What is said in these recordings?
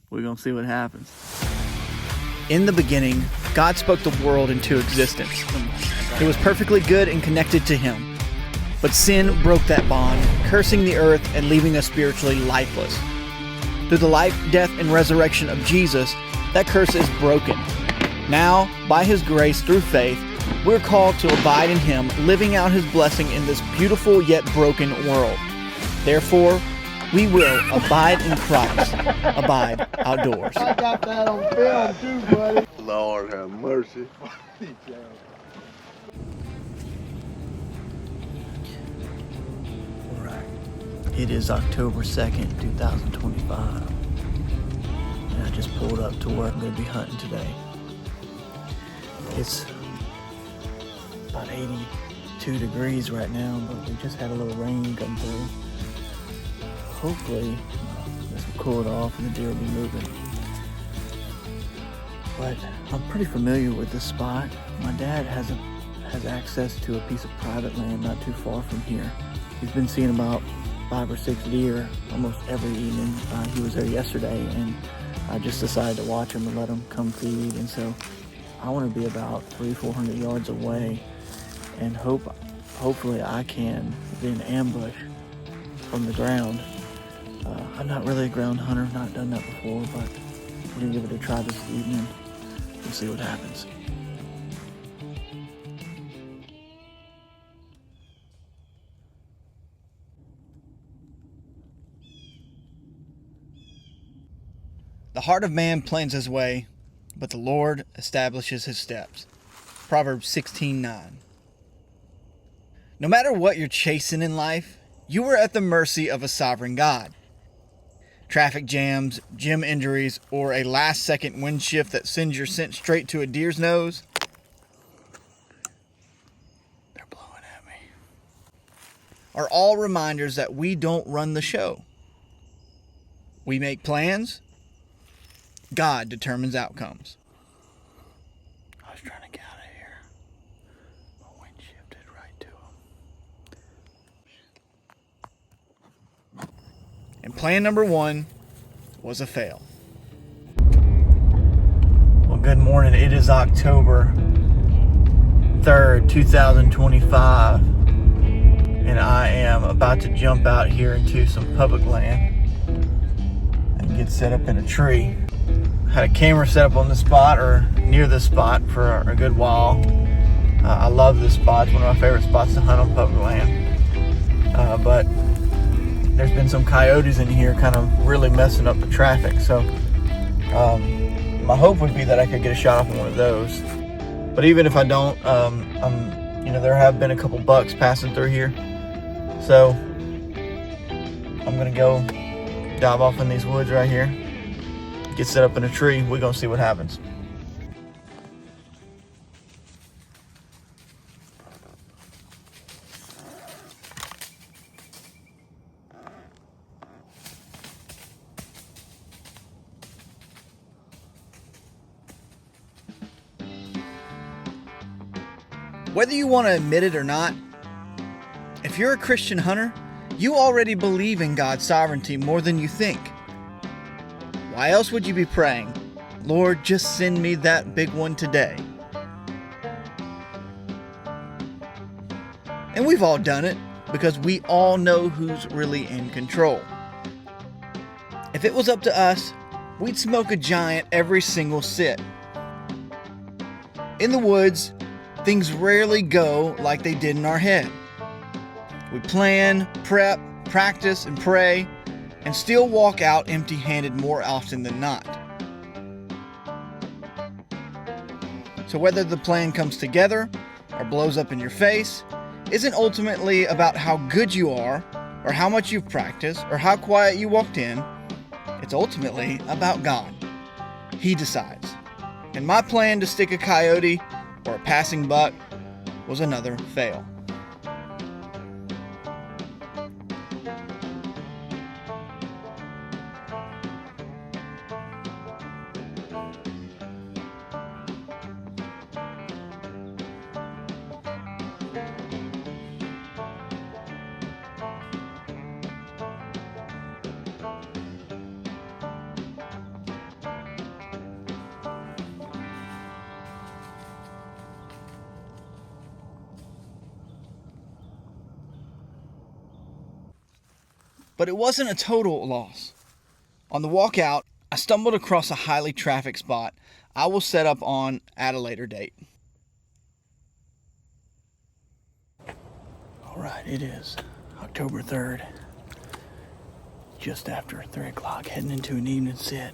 We're going to see what happens. In the beginning, God spoke the world into existence. It was perfectly good and connected to Him. But sin broke that bond, cursing the earth and leaving us spiritually lifeless. Through the life, death, and resurrection of Jesus, that curse is broken. Now, by His grace through faith, we're called to abide in Him, living out His blessing in this beautiful yet broken world. Therefore, we will abide in Christ, abide outdoors. I got that on film too, buddy. Lord have mercy. Alright, it is October 2nd, 2025, and I just pulled up to where I'm going to be hunting today. It's about 82 degrees right now, but we just had a little rain come through. Hopefully, this will cool it off and the deer will be moving. But I'm pretty familiar with this spot. My dad has access to a piece of private land not too far from here. He's been seeing about 5 or 6 deer almost every evening. He was there yesterday, and I just decided to watch him and let him come feed. And so I want to be about 300-400 yards away, and hopefully I can then ambush from the ground. I'm not really a ground hunter, not done that before, but we're gonna give it a try this evening and see what happens. The heart of man plans his way, but the Lord establishes his steps. Proverbs 16:9. No matter what you're chasing in life, you are at the mercy of a sovereign God. Traffic jams, gym injuries, or a last-second wind shift that sends your scent straight to a deer's nose. They're blowing at me. Are all reminders that we don't run the show. We make plans. God determines outcomes. I was trying to get out of here. My wind shifted right to him. And plan number 1 was a fail. Well, good morning. It is October 3rd, 2025. And I am about to jump out here into some public land and get set up in a tree. Had a camera set up on this spot or near this spot for a good while. I love this spot. It's one of my favorite spots to hunt on public land. But there's been some coyotes in here kind of really messing up the traffic. So my hope would be that I could get a shot off on one of those. But even if I don't, there have been a couple bucks passing through here. So I'm gonna go dive off in these woods right here. Get set up in a tree. We're gonna see what happens. Whether you want to admit it or not, if you're a Christian hunter, you already believe in God's sovereignty more than you think. Why else would you be praying, Lord, just send me that big one today? And we've all done it because we all know who's really in control. If it was up to us, we'd smoke a giant every single sit. In the woods, things rarely go like they did in our head. We plan, prep, practice, and pray, and still walk out empty-handed more often than not. So whether the plan comes together or blows up in your face isn't ultimately about how good you are or how much you've practiced or how quiet you walked in. It's ultimately about God. He decides. And my plan to stick a coyote or a passing buck was another fail. But it wasn't a total loss. On the walk out, I stumbled across a highly trafficked spot I will set up on at a later date. Alright, it is October 3rd, just after 3 o'clock, heading into an evening sit.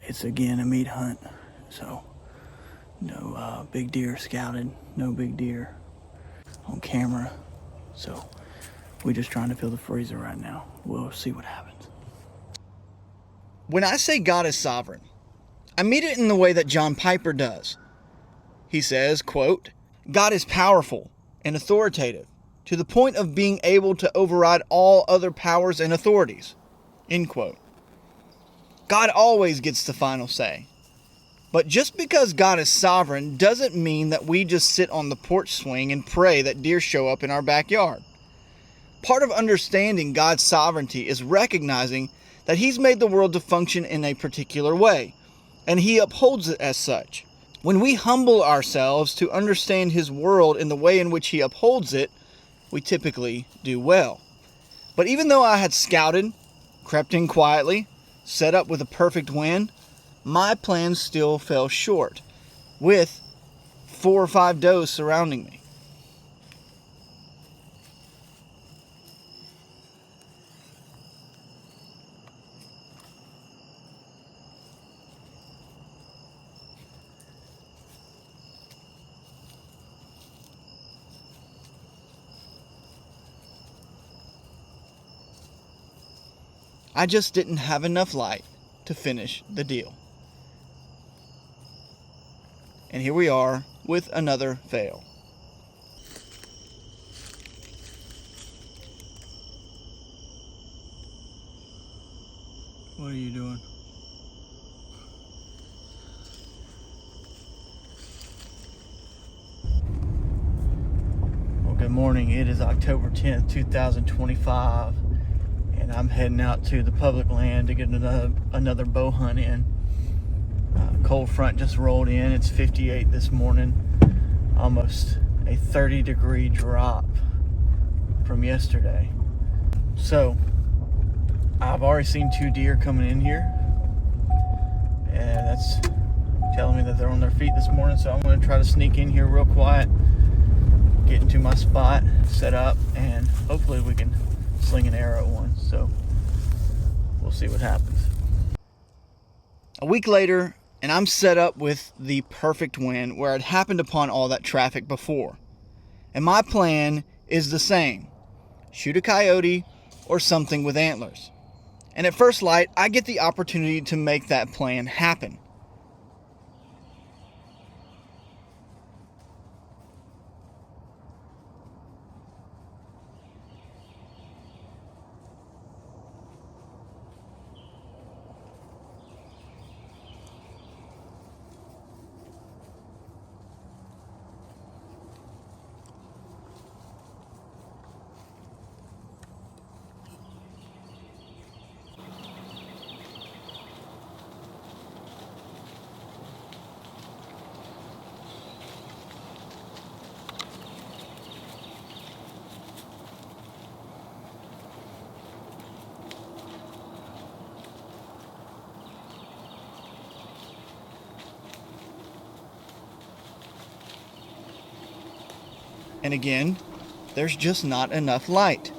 It's again a meat hunt, so no big deer scouted, no big deer on camera, so we're just trying to fill the freezer right now. We'll see what happens. When I say God is sovereign, I mean it in the way that John Piper does. He says, quote, God is powerful and authoritative to the point of being able to override all other powers and authorities, end quote. God always gets the final say. But just because God is sovereign doesn't mean that we just sit on the porch swing and pray that deer show up in our backyard. Part of understanding God's sovereignty is recognizing that He's made the world to function in a particular way, and He upholds it as such. When we humble ourselves to understand His world in the way in which He upholds it, we typically do well. But even though I had scouted, crept in quietly, set up with a perfect wind, my plans still fell short, with 4 or 5 does surrounding me. I just didn't have enough light to finish the deal. And here we are with another fail. What are you doing? Well, good morning. It is October 10th, 2025. And I'm heading out to the public land to get another bow hunt in. Cold front just rolled in. It's 58 this morning. Almost a 30-degree drop from yesterday. So, I've already seen 2 deer coming in here. And that's telling me that they're on their feet this morning. So I'm going to try to sneak in here real quiet, get into my spot, set up, and hopefully we can sling an arrow at one. So we'll see what happens. A week later, and I'm set up with the perfect wind where I'd happened upon all that traffic before. And my plan is the same. Shoot a coyote or something with antlers. And at first light, I get the opportunity to make that plan happen. And again, there's just not enough light.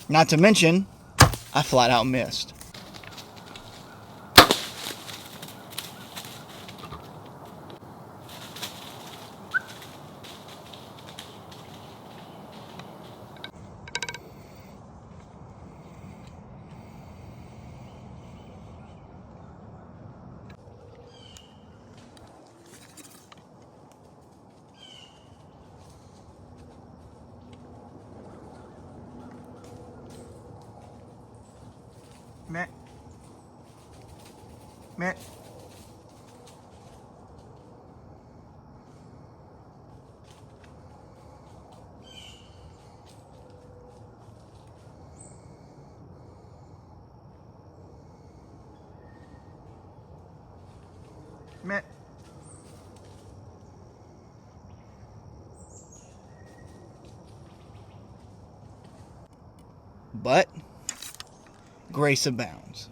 Not to mention, I flat out missed. Man. Man. But grace abounds.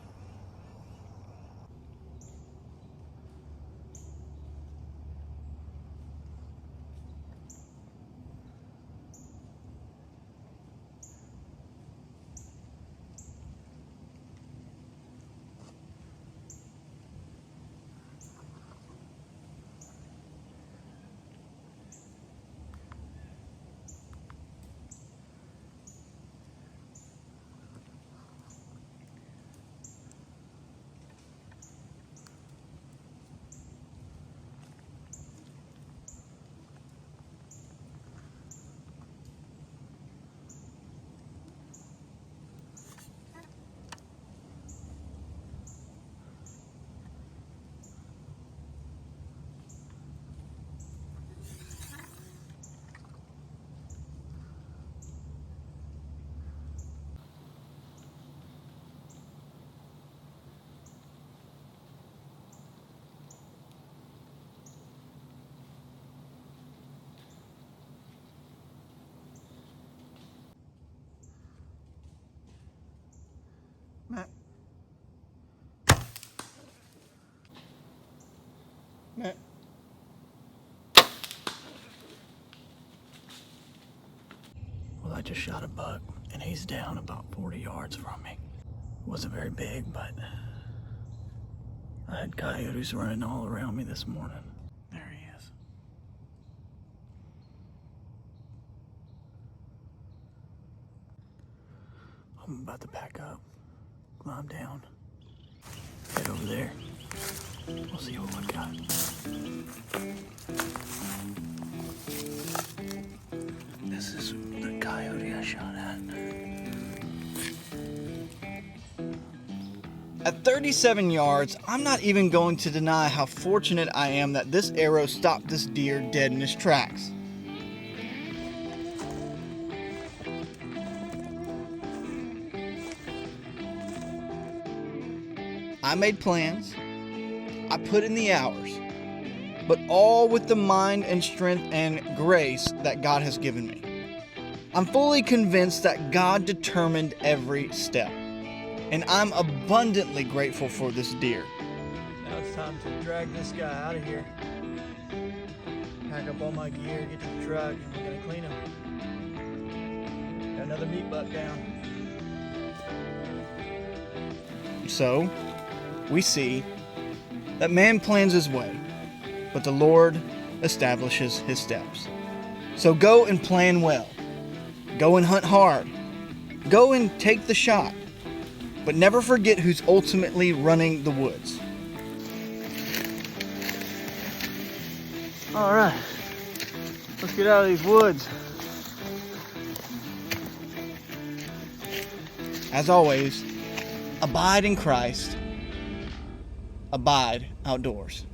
Matt. Matt. Well, I just shot a buck, and he's down about 40 yards from me. Wasn't very big, but I had coyotes running all around me this morning. There he is. I'm about to pack up, climb down, head over there. We'll see what we got. This is the coyote I shot at. At 37 yards, I'm not even going to deny how fortunate I am that this arrow stopped this deer dead in his tracks. I made plans, I put in the hours, but all with the mind and strength and grace that God has given me. I'm fully convinced that God determined every step, and I'm abundantly grateful for this deer. Now it's time to drag this guy out of here. Pack up all my gear, get to the truck, and we're gonna clean him. Got another meat buck down. So, we see that man plans his way, but the Lord establishes his steps. So go and plan well. Go and hunt hard. Go and take the shot. But never forget who's ultimately running the woods. All right, let's get out of these woods. As always, abide in Christ. Abide outdoors.